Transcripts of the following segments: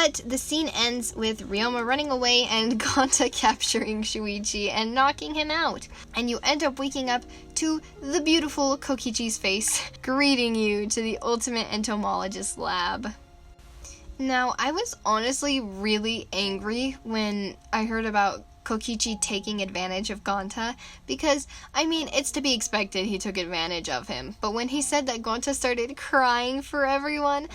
But the scene ends with Ryoma running away and Gonta capturing Shuichi and knocking him out. And you end up waking up to the beautiful Kokichi's face, greeting you to the ultimate entomologist lab. Now, I was honestly really angry when I heard about Kokichi taking advantage of Gonta, because, I mean, it's to be expected he took advantage of him, but when he said that Gonta started crying for everyone,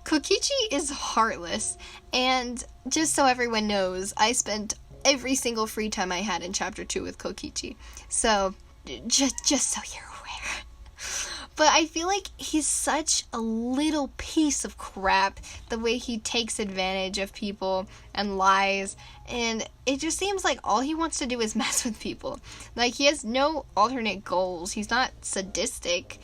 Kokichi is heartless, and just so everyone knows, I spent every single free time I had in Chapter 2 with Kokichi, so, just so you're aware. But I feel like he's such a little piece of crap, the way he takes advantage of people and lies, and it just seems like all he wants to do is mess with people. Like, he has no alternate goals. He's not sadistic.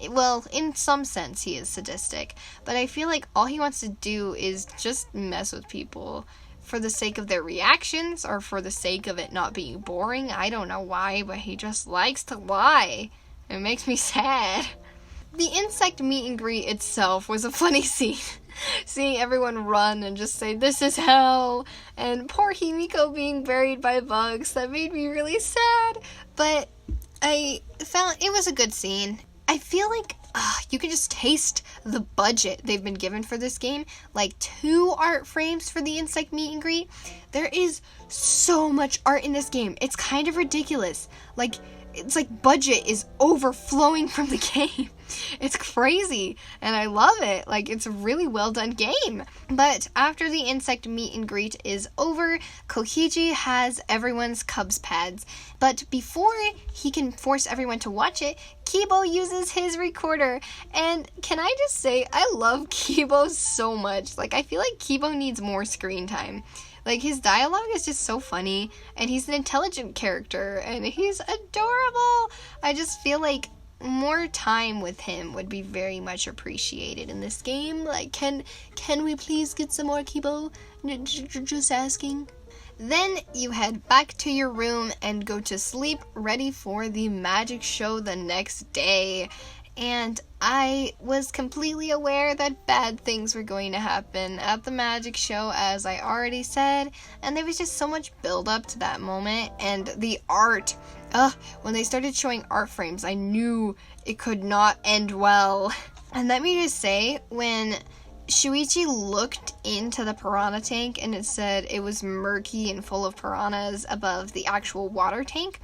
Well, in some sense he is sadistic, but I feel like all he wants to do is just mess with people for the sake of their reactions or for the sake of it not being boring. I don't know why, but he just likes to lie. It makes me sad. The insect meet and greet itself was a funny scene. Seeing everyone run and just say, "This is hell," and poor Himiko being buried by bugs, that made me really sad. But I found it was a good scene. I feel like you can just taste the budget they've been given for this game. Like 2 art frames for the insect meet and greet. There is so much art in this game. It's kind of ridiculous. It's like budget is overflowing from the game. It's crazy, and I love it. It's a really well done game. But after the insect meet and greet is over, Kokichi has everyone's Cubs pads. But before he can force everyone to watch it, Kibo uses his recorder. And can I just say, I love Kibo so much. I feel like Kibo needs more screen time. His dialogue is just so funny, and he's an intelligent character, and he's adorable. I just feel like more time with him would be very much appreciated in this game. Can we please get some more Kibo? Just asking. Then you head back to your room and go to sleep, ready for the magic show the next day. And I was completely aware that bad things were going to happen at the magic show, as I already said, and there was just so much build up to that moment, and the art, when they started showing art frames, I knew it could not end well. And let me just say, when Shuichi looked into the piranha tank and it said it was murky and full of piranhas above the actual water tank,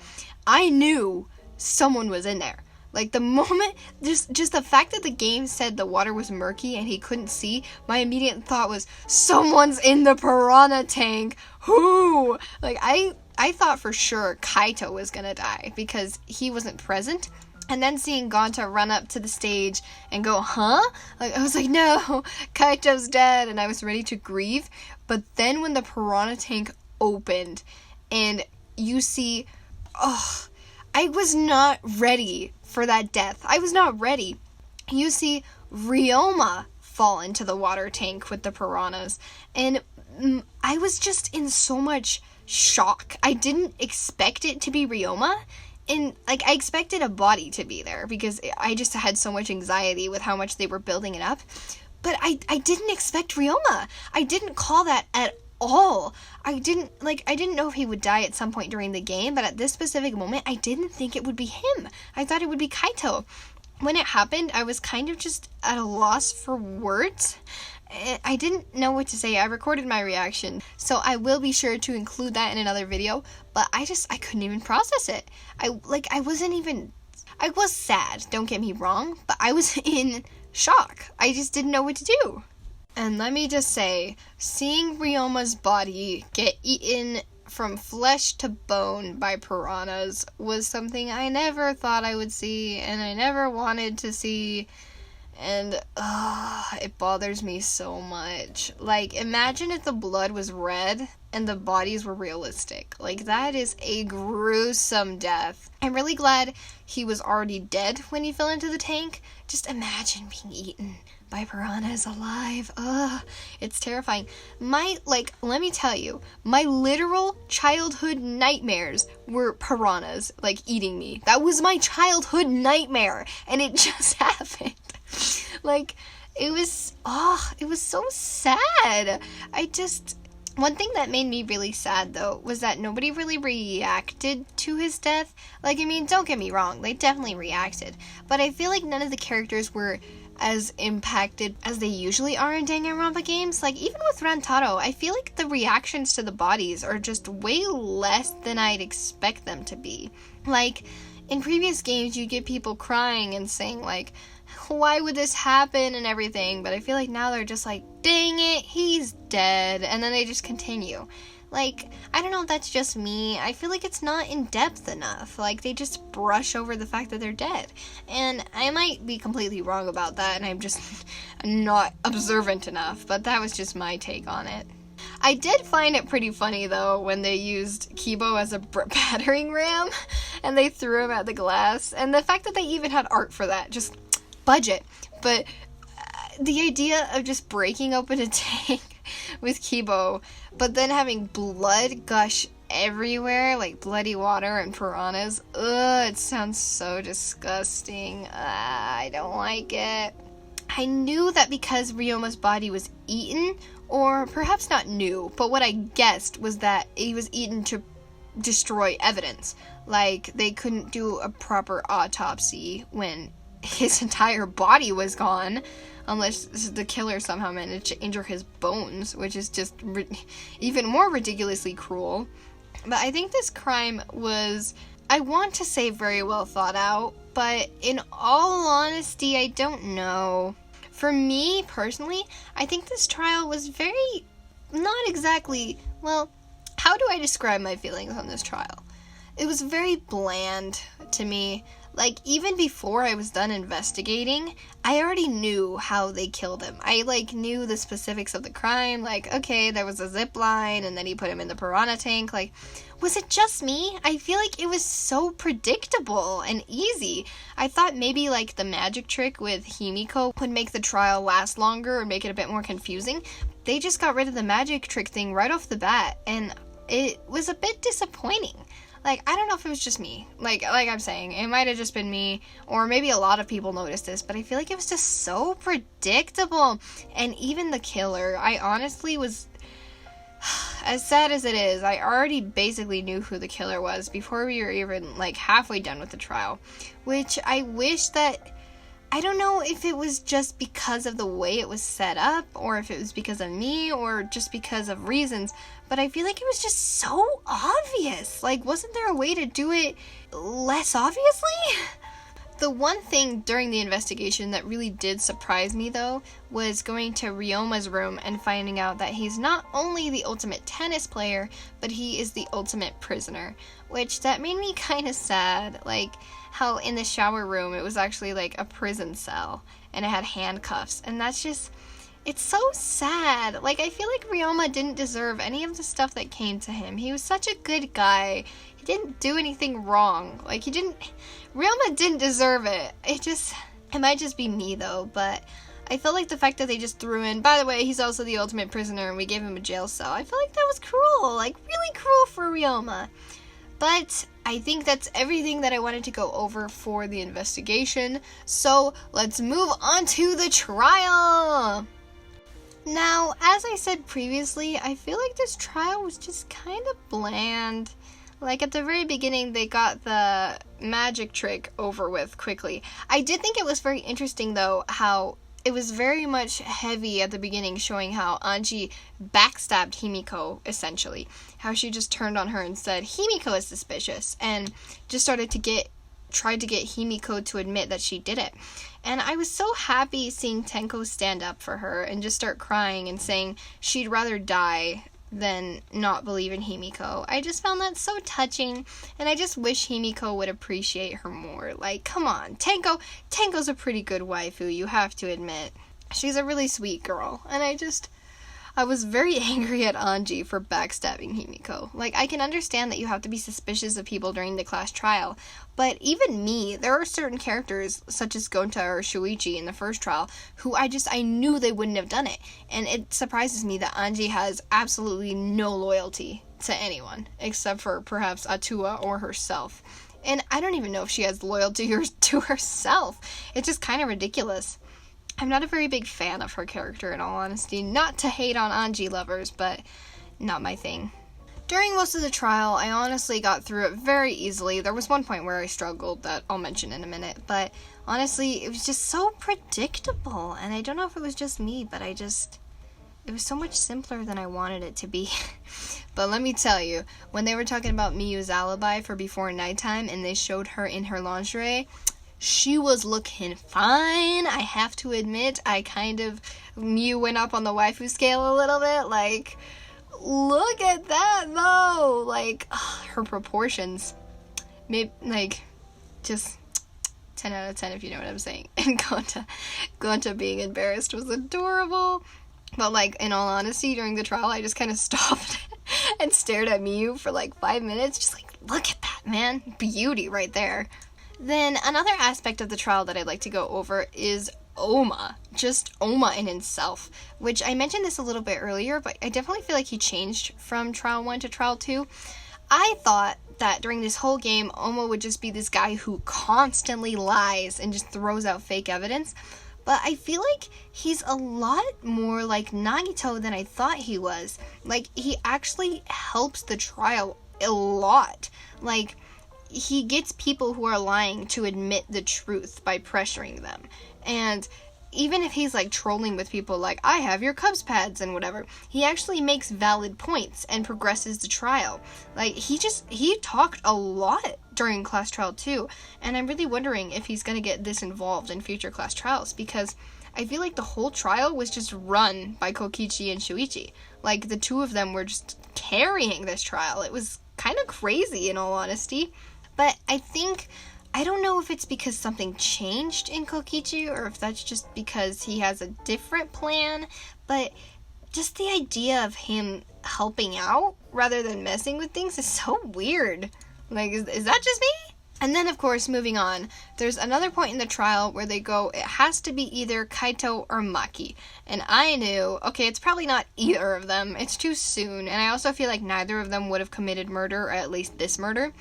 I knew someone was in there. The moment, just the fact that the game said the water was murky and he couldn't see, my immediate thought was, someone's in the piranha tank. Who? I thought for sure Kaito was gonna die because he wasn't present. And then seeing Gonta run up to the stage and go, huh? I was like, no, Kaito's dead, and I was ready to grieve. But then when the piranha tank opened and you see, I was not ready for that death. I was not ready. You see Ryoma fall into the water tank with the piranhas, and I was just in so much shock. I didn't expect it to be Ryoma, and I expected a body to be there because I just had so much anxiety with how much they were building it up, but I didn't expect Ryoma. I didn't call that at all. I didn't know if he would die at some point during the game, but at this specific moment, I didn't think it would be him. I thought it would be Kaito. When it happened, I was kind of just at a loss for words. I didn't know what to say. I recorded my reaction, so I will be sure to include that in another video, but I couldn't even process it. I was sad, don't get me wrong, but I was in shock. I just didn't know what to do. And let me just say, seeing Ryoma's body get eaten from flesh to bone by piranhas was something I never thought I would see, and I never wanted to see, and it bothers me so much. Imagine if the blood was red and the bodies were realistic. That is a gruesome death. I'm really glad he was already dead when he fell into the tank. Just imagine being eaten by piranhas alive. It's terrifying. Let me tell you, my literal childhood nightmares were piranhas, eating me. That was my childhood nightmare, and it just happened. It was so sad. One thing that made me really sad, though, was that nobody really reacted to his death. Like, I mean, don't get me wrong, they definitely reacted. But I feel like none of the characters were as impacted as they usually are in Danganronpa games. Like, even with Rantaro, I feel like the reactions to the bodies are just way less than I'd expect them to be. Like, in previous games, you get people crying and saying, like, why would this happen and everything, but I feel like now they're just like, dang it, he's dead, and then they just continue. Like, I don't know if that's just me, I feel like it's not in depth enough. Like, they just brush over the fact that they're dead, and I might be completely wrong about that, and I'm just not observant enough, but that was just my take on it. I did find it pretty funny, though, when they used Kibo as a battering ram, and they threw him at the glass, and the fact that they even had art for that, just budget. But the idea of just breaking open a tank with Kibo, but then having blood gush everywhere, like bloody water and piranhas, it sounds so disgusting. I don't like it. I knew that because Ryoma's body was eaten, or perhaps not knew, but what I guessed was that he was eaten to destroy evidence. Like, they couldn't do a proper autopsy when his entire body was gone, unless the killer somehow managed to injure his bones, which is just even more ridiculously cruel. But I think this crime was, I want to say, very well thought out, but in all honesty, I don't know. For me, personally, I think this trial was very, not exactly, well, how do I describe my feelings on this trial? It was very bland to me. Like, even before I was done investigating, I already knew how they killed him. I, knew the specifics of the crime. Like, okay, there was a zip line, and then he put him in the piranha tank. Like, was it just me? I feel like it was so predictable and easy. I thought maybe, the magic trick with Himiko would make the trial last longer or make it a bit more confusing. They just got rid of the magic trick thing right off the bat, and it was a bit disappointing. I don't know if it was just me. Like I'm saying, it might have just been me, or maybe a lot of people noticed this, but I feel like it was just so predictable. And even the killer, I honestly was, as sad as it is, I already basically knew who the killer was before we were even, halfway done with the trial. Which I wish that, I don't know if it was just because of the way it was set up, or if it was because of me, or just because of reasons, but I feel like it was just so obvious. Wasn't there a way to do it less obviously? The one thing during the investigation that really did surprise me, though, was going to Ryoma's room and finding out that he's not only the ultimate tennis player, but he is the ultimate prisoner, which that made me kind of sad. How in the shower room it was actually a prison cell, and it had handcuffs, and that's just, it's so sad. I feel like Ryoma didn't deserve any of the stuff that came to him. He was such a good guy. He didn't do anything wrong. Ryoma didn't deserve it. It might just be me, though, but I feel like the fact that they just threw in, by the way, he's also the ultimate prisoner, and we gave him a jail cell, I feel like that was cruel. Really cruel for Ryoma. But I think that's everything that I wanted to go over for the investigation, so let's move on to the trial! Now, as I said previously, I feel like this trial was just kind of bland. At the very beginning, they got the magic trick over with quickly. I did think it was very interesting, though, how it was very much heavy at the beginning, showing how Anji backstabbed Himiko, essentially. How she just turned on her and said, Himiko is suspicious, and just tried to get Himiko to admit that she did it. And I was so happy seeing Tenko stand up for her and just start crying and saying she'd rather die than not believe in Himiko. I just found that so touching, and I just wish Himiko would appreciate her more. Come on, Tenko's a pretty good waifu, you have to admit. She's a really sweet girl, and I was very angry at Anji for backstabbing Himiko. I can understand that you have to be suspicious of people during the class trial, but even me, there are certain characters, such as Gonta or Shuichi in the first trial, who I knew they wouldn't have done it. And it surprises me that Anji has absolutely no loyalty to anyone, except for perhaps Atua or herself. And I don't even know if she has loyalty to herself. It's just kind of ridiculous. I'm not a very big fan of her character, in all honesty. Not to hate on Anji lovers, but not my thing. During most of the trial, I honestly got through it very easily. There was one point where I struggled that I'll mention in a minute, but honestly, it was just so predictable, and I don't know if it was just me, but it was so much simpler than I wanted it to be. But let me tell you, when they were talking about Miyu's alibi for before nighttime, and they showed her in her lingerie, she was looking fine. I have to admit, Miyu went up on the waifu scale a little bit, like, look at that, though! Like, her proportions. Maybe, like, just 10 out of 10 if you know what I'm saying. And Gonta being embarrassed was adorable. But, like, in all honesty, during the trial, I just kind of stopped and stared at Miyu for, like, 5 minutes. Just like, look at that, man. Beauty right there. Then, another aspect of the trial that I'd like to go over is Oma. Just Oma in himself, which I mentioned this a little bit earlier, but I definitely feel like he changed from trial 1 to trial 2. I thought that during this whole game, Oma would just be this guy who constantly lies and just throws out fake evidence, but I feel like he's a lot more like Nagito than I thought he was. Like, he actually helps the trial a lot. Like, he gets people who are lying to admit the truth by pressuring them. And even if he's like trolling with people like, I have your Cubs pads and whatever, he actually makes valid points and progresses the trial. Like, he talked a lot during class trial 2, and I'm really wondering if he's gonna get this involved in future class trials, because I feel like the whole trial was just run by Kokichi and Shuichi. Like, the two of them were just carrying this trial. It was kind of crazy, in all honesty. But I don't know if it's because something changed in Kokichi, or if that's just because he has a different plan, but just the idea of him helping out rather than messing with things is so weird. Like, is that just me? And then, of course, moving on, there's another point in the trial where they go, it has to be either Kaito or Maki. And I knew, okay, it's probably not either of them. It's too soon. And I also feel like neither of them would have committed murder, or at least this murder.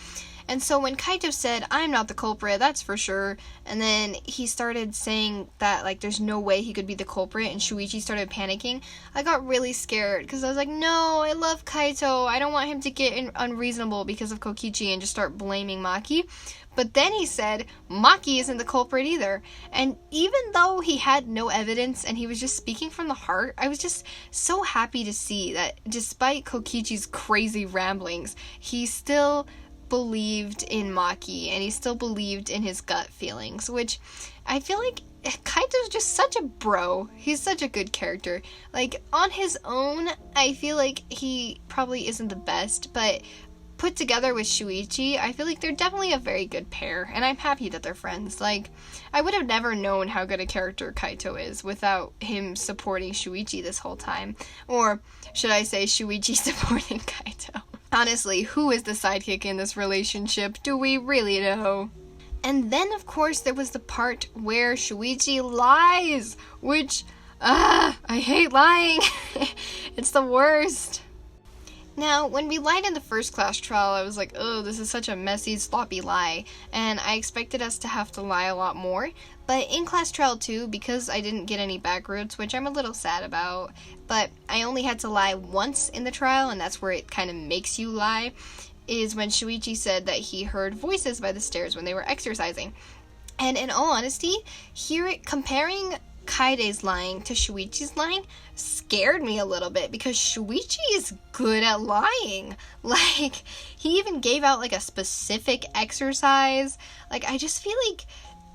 And so when Kaito said, I'm not the culprit, that's for sure, and then he started saying that, like, there's no way he could be the culprit, and Shuichi started panicking, I got really scared, because I was like, no, I love Kaito, I don't want him to get unreasonable because of Kokichi and just start blaming Maki. But then he said, Maki isn't the culprit either. And even though he had no evidence and he was just speaking from the heart, I was just so happy to see that despite Kokichi's crazy ramblings, he still believed in Maki, and he still believed in his gut feelings, which I feel like Kaito's just such a bro. He's such a good character. Like, on his own, I feel like he probably isn't the best, but put together with Shuichi, I feel like they're definitely a very good pair, and I'm happy that they're friends. Like, I would have never known how good a character Kaito is without him supporting Shuichi this whole time. Or should I say Shuichi supporting Kaito? Honestly, who is the sidekick in this relationship? Do we really know? And then, of course, there was the part where Shuichi lies, which, I hate lying. It's the worst. Now, when we lied in the first class trial, I was like, oh, this is such a messy, sloppy lie, and I expected us to have to lie a lot more. But in class trial 2, because I didn't get any back routes, which I'm a little sad about, but I only had to lie once in the trial, and that's where it kind of makes you lie, is when Shuichi said that he heard voices by the stairs when they were exercising. And in all honesty, comparing Kaide's lying to Shuichi's lying scared me a little bit, because Shuichi is good at lying. Like, he even gave out like a specific exercise. Like, I just feel like,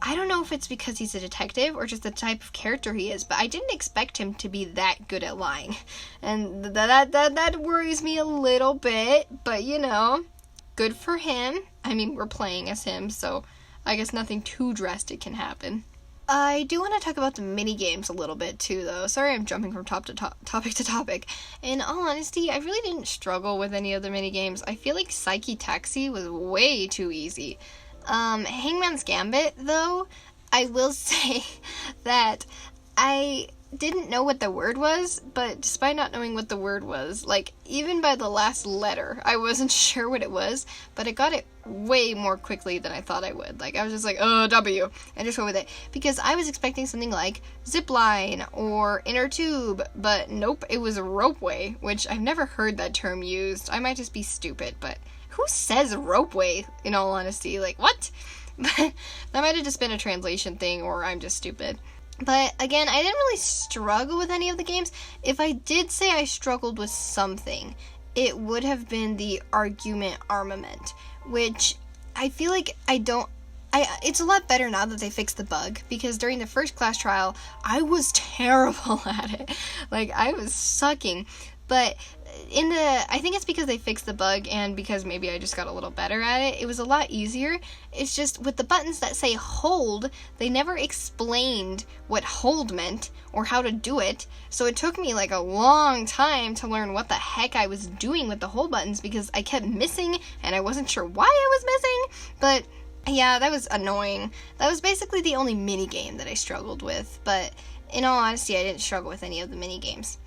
I don't know if it's because he's a detective or just the type of character he is, but I didn't expect him to be that good at lying. And that worries me a little bit, but you know, good for him. I mean, we're playing as him, so I guess nothing too drastic can happen. I do want to talk about the mini-games a little bit too, though. Sorry I'm jumping from topic to topic. In all honesty, I really didn't struggle with any of the mini-games. I feel like Psyche Taxi was way too easy. Hangman's Gambit, though, I will say that I didn't know what the word was, but despite not knowing what the word was, like, even by the last letter, I wasn't sure what it was, but I got it way more quickly than I thought I would. Like, I was just like, oh, W, and just went with it. Because I was expecting something like zipline or inner tube, but nope, it was a ropeway, which I've never heard that term used. I might just be stupid, but who says ropeway, in all honesty? Like, what? But that might have just been a translation thing, or I'm just stupid. But again, I didn't really struggle with any of the games. If I did say I struggled with something, it would have been the argument armament, which I feel like it's a lot better now that they fixed the bug, because during the first class trial, I was terrible at it. Like, I was sucking. But I think it's because they fixed the bug, and because maybe I just got a little better at it, it was a lot easier. It's just, with the buttons that say hold, they never explained what hold meant, or how to do it, so it took me like a long time to learn what the heck I was doing with the hold buttons, because I kept missing, and I wasn't sure why I was missing. But yeah, that was annoying. That was basically the only mini-game that I struggled with, but in all honesty, I didn't struggle with any of the mini-games.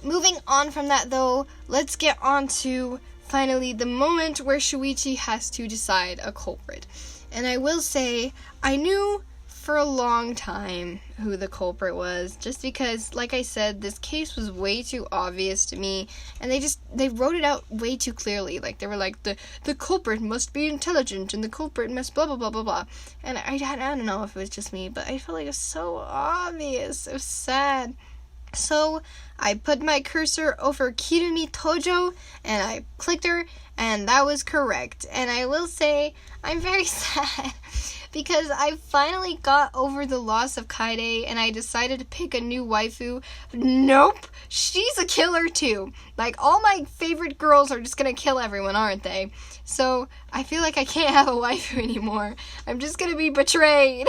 Moving on from that, though, let's get on to, finally, the moment where Shuichi has to decide a culprit. And I will say, I knew for a long time who the culprit was, just because, like I said, this case was way too obvious to me, and they wrote it out way too clearly. Like, they were like, the culprit must be intelligent, and the culprit must blah, blah, blah, blah, blah. And I don't know if it was just me, but I felt like it was so obvious. It was sad. So I put my cursor over Kirumi Tojo, and I clicked her, and that was correct. And I will say, I'm very sad, because I finally got over the loss of Kaede, and I decided to pick a new waifu. Nope, she's a killer too. Like, all my favorite girls are just gonna kill everyone, aren't they? So I feel like I can't have a waifu anymore. I'm just gonna be betrayed.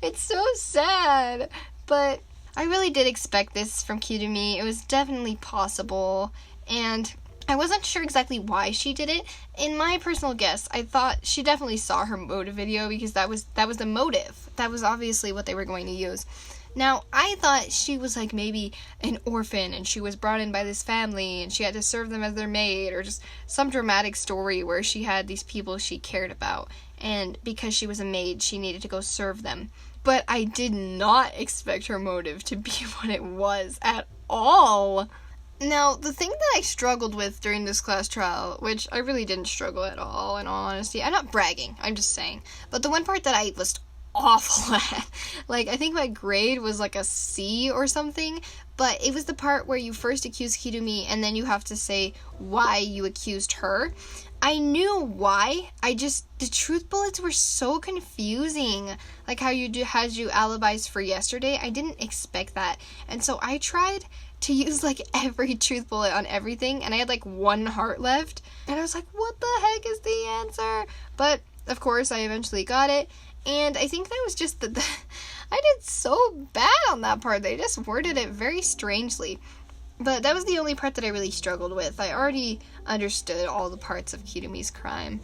It's so sad, but I really did expect this from Kirumi. It was definitely possible, and I wasn't sure exactly why she did it. In my personal guess, I thought she definitely saw her motive video, because that was the motive. That was obviously what they were going to use. Now, I thought she was like maybe an orphan, and she was brought in by this family, and she had to serve them as their maid, or just some dramatic story where she had these people she cared about, and because she was a maid, she needed to go serve them. But I did not expect her motive to be what it was at all. Now, the thing that I struggled with during this class trial, which I really didn't struggle at all, in all honesty, I'm not bragging, I'm just saying, but the one part that I was awful at, like, I think my grade was like a C or something, but it was the part where you first accuse Kirumi, and then you have to say why you accused her. I knew why, the truth bullets were so confusing. Like how you had you alibis for yesterday, I didn't expect that. And so I tried to use like every truth bullet on everything, and I had like 1 heart left. And I was like, what the heck is the answer? But, of course, I eventually got it. And I think that was just I did so bad on that part. They just worded it very strangely. But that was the only part that I really struggled with. I already understood all the parts of Kirumi's crime.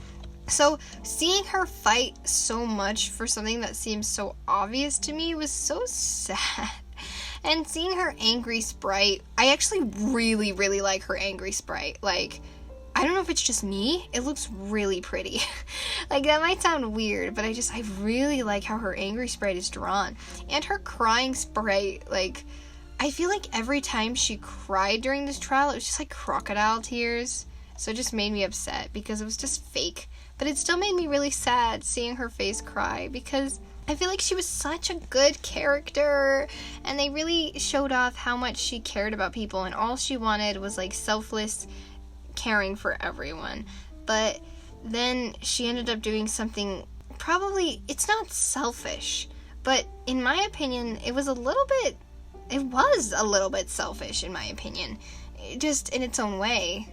So, seeing her fight so much for something that seems so obvious to me was so sad. And seeing her angry sprite, I actually really, really like her angry sprite. Like, I don't know if it's just me, it looks really pretty. Like, that might sound weird, but I really like how her angry sprite is drawn. And her crying sprite, like, I feel like every time she cried during this trial, it was just like crocodile tears. So it just made me upset because it was just fake. But it still made me really sad seeing her face cry, because I feel like she was such a good character, and they really showed off how much she cared about people, and all she wanted was like selfless caring for everyone. But then she ended up doing something, probably, it's not selfish, but in my opinion, it was a little bit selfish in my opinion, just in its own way.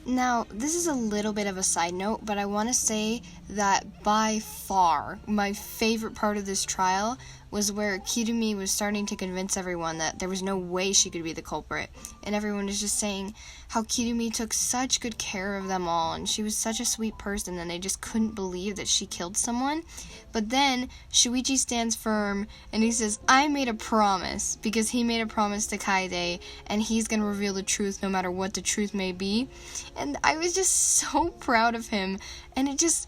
Now, this is a little bit of a side note, but I want to say that by far my favorite part of this trial was where Kirumi was starting to convince everyone that there was no way she could be the culprit, and everyone was just saying how Kirumi took such good care of them all, and she was such a sweet person, and they just couldn't believe that she killed someone. But then Shuichi stands firm, and he says, I made a promise, because he made a promise to Kaede, and he's gonna reveal the truth no matter what the truth may be. And I was just so proud of him, and it just,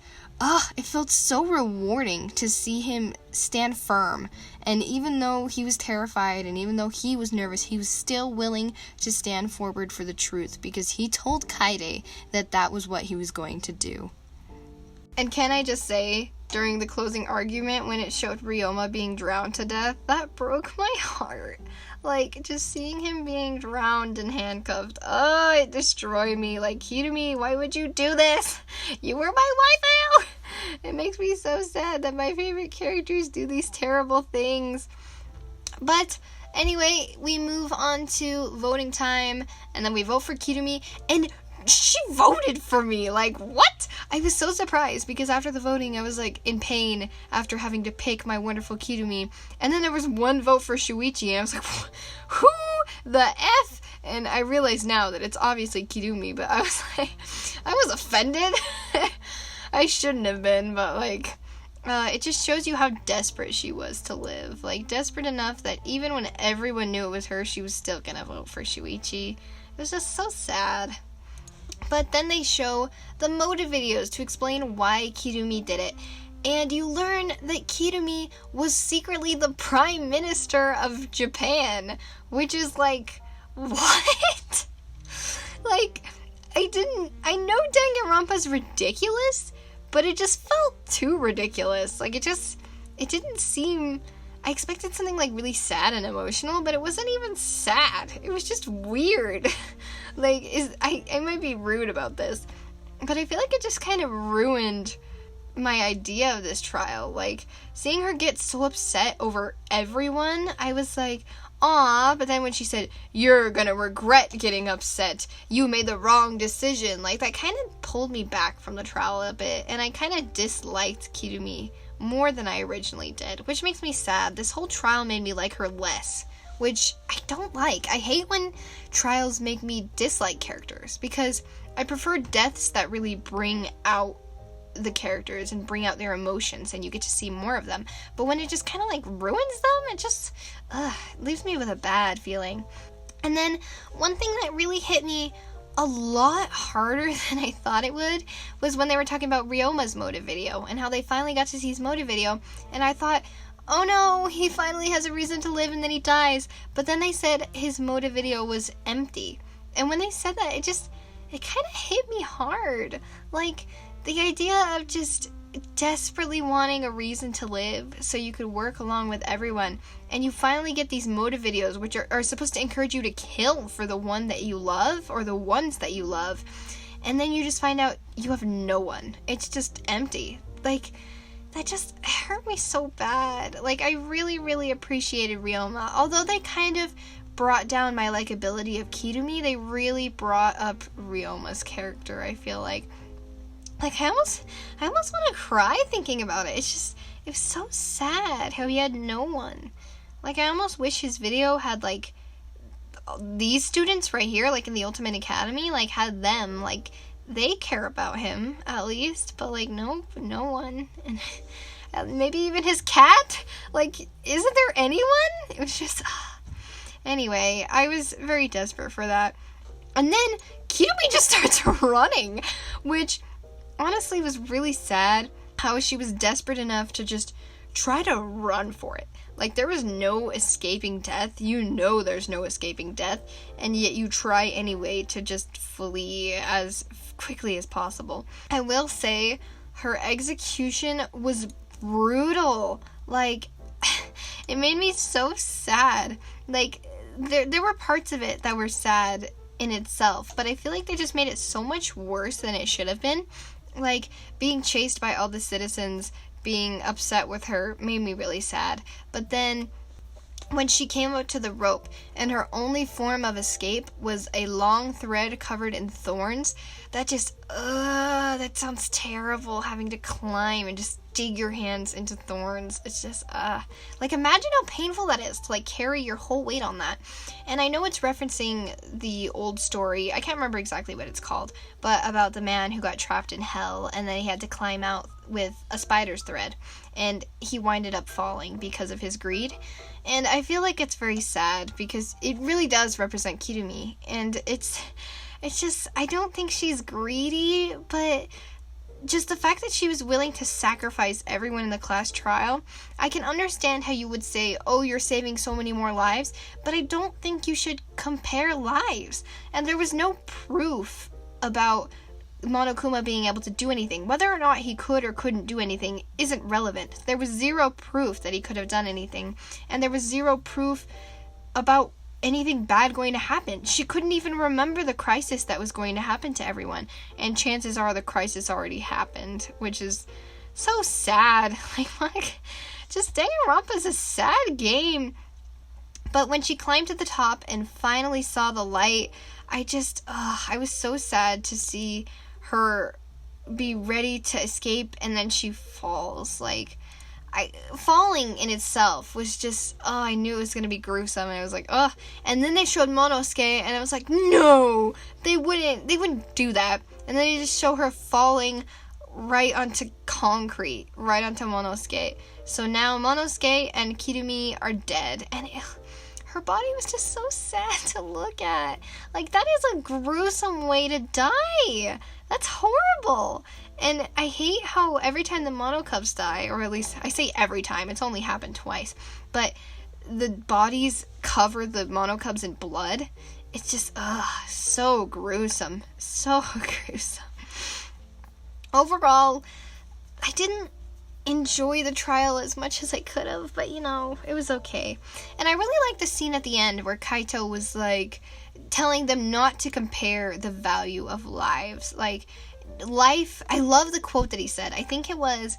it felt so rewarding to see him stand firm. And even though he was terrified and even though he was nervous, he was still willing to stand forward for the truth because he told Kaede that that was what he was going to do. And can I just say, during the closing argument when it showed Ryoma being drowned to death, that broke my heart. Like, just seeing him being drowned and handcuffed, it destroyed me. Like, Kirumi, why would you do this? You were my waifu! It makes me so sad that my favorite characters do these terrible things. But anyway, we move on to voting time, and then we vote for Kirumi, and she voted for me. Like, what? I was so surprised because after the voting I was like in pain after having to pick my wonderful Kirumi, and then there was one vote for Shuichi, and I was like, who the F? And I realize now that it's obviously Kirumi, but I was like, I was offended. I shouldn't have been, but like, it just shows you how desperate she was to live. Like, desperate enough that even when everyone knew it was her, she was still gonna vote for Shuichi. It was just so sad. But then they show the motive videos to explain why Kirumi did it. And you learn that Kirumi was secretly the Prime Minister of Japan. Which is like, what? Like, I know Danganronpa's ridiculous, but it just felt too ridiculous. Like, it didn't seem... I expected something like really sad and emotional, but it wasn't even sad. It was just weird. Like, I might be rude about this, but I feel like it just kind of ruined my idea of this trial. Like, seeing her get so upset over everyone, I was like, aw, but then when she said, you're gonna regret getting upset, you made the wrong decision, like, that kind of pulled me back from the trial a bit, and I kind of disliked Kirumi more than I originally did, which makes me sad. This whole trial made me like her less, which I don't like. I hate when trials make me dislike characters, because I prefer deaths that really bring out the characters and bring out their emotions and you get to see more of them. But when it just kind of like ruins them, it just leaves me with a bad feeling. And then one thing that really hit me a lot harder than I thought it would was when they were talking about Ryoma's motive video and how they finally got to see his motive video, and I thought, oh no, he finally has a reason to live and then he dies. But then they said his motive video was empty, and when they said that, it kind of hit me hard. Like, the idea of just desperately wanting a reason to live so you could work along with everyone, and you finally get these motive videos which are supposed to encourage you to kill for the one that you love or the ones that you love, and then you just find out you have no one. It's just empty. Like, that just hurt me so bad. Like, I really, really appreciated Ryoma. Although they kind of brought down my likability of Kirumi, they really brought up Ryoma's character, I feel like. Like, I almost want to cry thinking about it. It was so sad how he had no one. Like, I almost wish his video had, like, these students right here, like, in the Ultimate Academy, like, had them, like, they care about him, at least, but, like, no one. And maybe even his cat? Like, isn't there anyone? It was just... Anyway, I was very desperate for that. And then Kirumi just starts running, which... honestly was really sad how she was desperate enough to just try to run for it. Like, there was no escaping death. You know there's no escaping death, and yet you try anyway to just flee as quickly as possible. I will say her execution was brutal. Like, it made me so sad. Like, there were parts of it that were sad in itself, but I feel like they just made it so much worse than it should have been. Like, being chased by all the citizens, being upset with her, made me really sad. But then, when she came up to the rope, and her only form of escape was a long thread covered in thorns, that just, that sounds terrible, having to climb and just dig your hands into thorns. It's just, like, imagine how painful that is to, like, carry your whole weight on that. And I know it's referencing the old story, I can't remember exactly what it's called, but about the man who got trapped in hell, and then he had to climb out with a spider's thread, and he winded up falling because of his greed. And I feel like it's very sad, because it really does represent Kirumi, and it's just, I don't think she's greedy, but just the fact that she was willing to sacrifice everyone in the class trial, I can understand how you would say, oh, you're saving so many more lives, but I don't think you should compare lives. And there was no proof about Monokuma being able to do anything. Whether or not he could or couldn't do anything isn't relevant. There was zero proof that he could have done anything, and there was zero proof about anything bad going to happen. She couldn't even remember the crisis that was going to happen to everyone, and chances are the crisis already happened, which is so sad. Like just Danganronpa is a sad game. But when she climbed to the top and finally saw the light, I was so sad to see her be ready to escape, and then she falls. Like, falling in itself was just, I knew it was going to be gruesome, and I was like, and then they showed Monosuke, and I was like, no, they wouldn't do that, and then they just show her falling right onto concrete, right onto Monosuke. So now Monosuke and Kirumi are dead, and her body was just so sad to look at. Like, that is a gruesome way to die. That's horrible. And I hate how every time the monocubs die, or at least I say every time, it's only happened twice, but the bodies cover the monocubs in blood. It's just, so gruesome. So gruesome. Overall, I didn't enjoy the trial as much as I could have, but it was okay. And I really liked the scene at the end where Kaito was like telling them not to compare the value of lives. Like, life, I love the quote that he said. I think it was,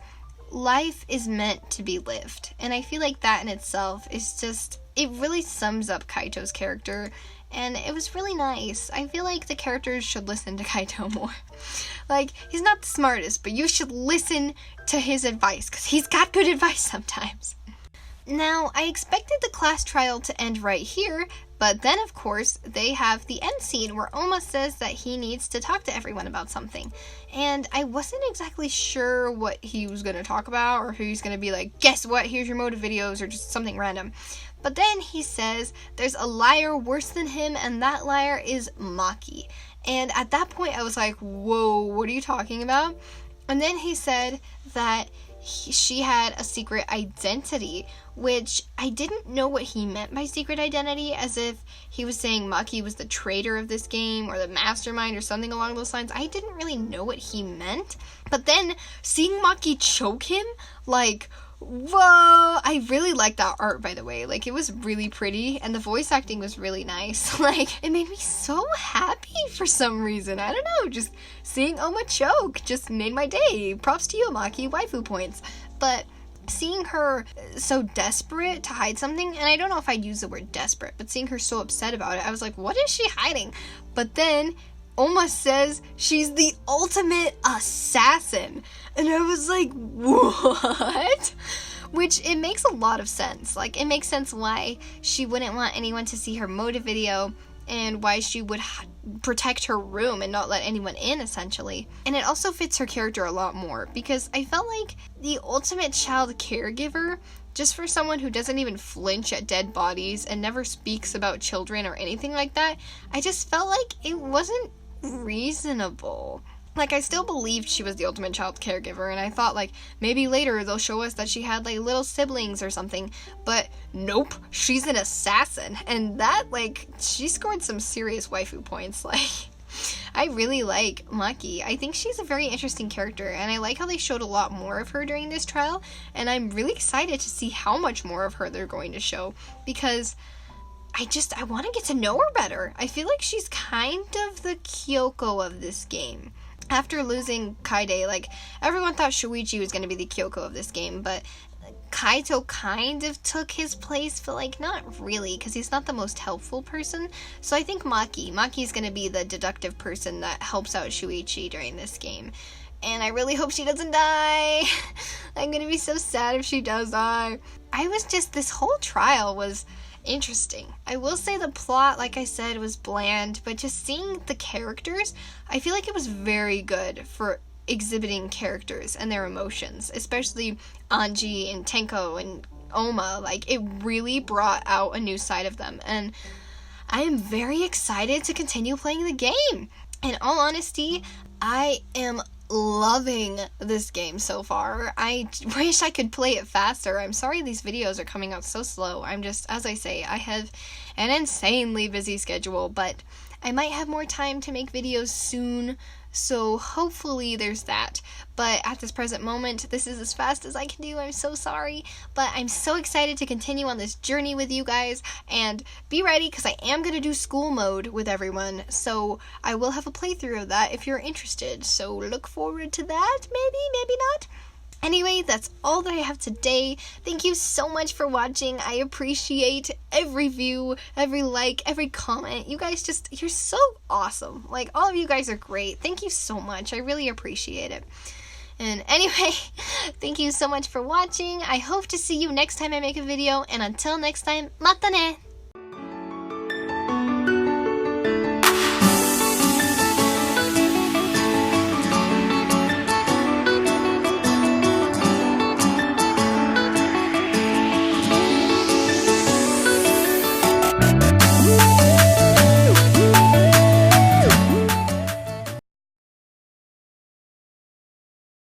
life is meant to be lived. And I feel like that in itself is just, it really sums up Kaito's character, and it was really nice. I feel like the characters should listen to Kaito more. Like, he's not the smartest, but you should listen to his advice, because he's got good advice sometimes. Now, I expected the class trial to end right here, but then, of course, they have the end scene where Oma says that he needs to talk to everyone about something. And I wasn't exactly sure what he was going to talk about, or who he's going to be like, guess what, here's your motive videos, or just something random. But then he says there's a liar worse than him, and that liar is Maki. And at that point, I was like, whoa, what are you talking about? And then he said that she had a secret identity, which I didn't know what he meant by secret identity, as if he was saying Maki was the traitor of this game, or the mastermind, or something along those lines. I didn't really know what he meant. But then, seeing Maki choke him, like, whoa! I really liked that art, by the way. Like, it was really pretty, and the voice acting was really nice. Like, it made me so happy for some reason. I don't know, just seeing Oma choke just made my day. Props to you, Maki. Waifu points. But seeing her so desperate to hide something, and I don't know if I'd use the word desperate, but seeing her so upset about it, I was like, what is she hiding? But then Oma says she's the ultimate assassin. And I was like, what? Which, it makes a lot of sense. Like, it makes sense why she wouldn't want anyone to see her motive video, and why she would protect her room and not let anyone in, essentially. And it also fits her character a lot more, because I felt like the ultimate child caregiver, just for someone who doesn't even flinch at dead bodies and never speaks about children or anything like that, I just felt like it wasn't reasonable. Like, I still believed she was the ultimate child caregiver, and I thought, like, maybe later they'll show us that she had, like, little siblings or something, but nope, she's an assassin, and that, like, she scored some serious waifu points. Like, I really like Maki. I think she's a very interesting character, and I like how they showed a lot more of her during this trial, and I'm really excited to see how much more of her they're going to show, because I want to get to know her better. I feel like she's kind of the Kyoko of this game. After losing Kaide, like, everyone thought Shuichi was going to be the Kyoko of this game, but Kaito kind of took his place, but, like, not really, because he's not the most helpful person. So I think Maki's going to be the deductive person that helps out Shuichi during this game. and I really hope she doesn't die. I'm gonna be so sad if she does die. This whole trial was interesting. I will say the plot, like I said, was bland, but just seeing the characters, I feel like it was very good for exhibiting characters and their emotions, especially Anji and Tenko and Oma. Like, it really brought out a new side of them, and I am very excited to continue playing the game. In all honesty, I am loving this game so far. I wish I could play it faster. I'm sorry these videos are coming out so slow. As I say, I have an insanely busy schedule, but I might have more time to make videos soon, so hopefully there's that. But at this present moment, this is as fast as I can do. I'm so sorry, but I'm so excited to continue on this journey with you guys, and be ready because I am going to do school mode with everyone, so I will have a playthrough of that if you're interested, so look forward to that, maybe not. Anyway, that's all that I have today. Thank you so much for watching. I appreciate every view, every like, every comment. You guys you're so awesome. Like, all of you guys are great. Thank you so much. I really appreciate it. And anyway, thank you so much for watching. I hope to see you next time I make a video. And until next time, mata ne!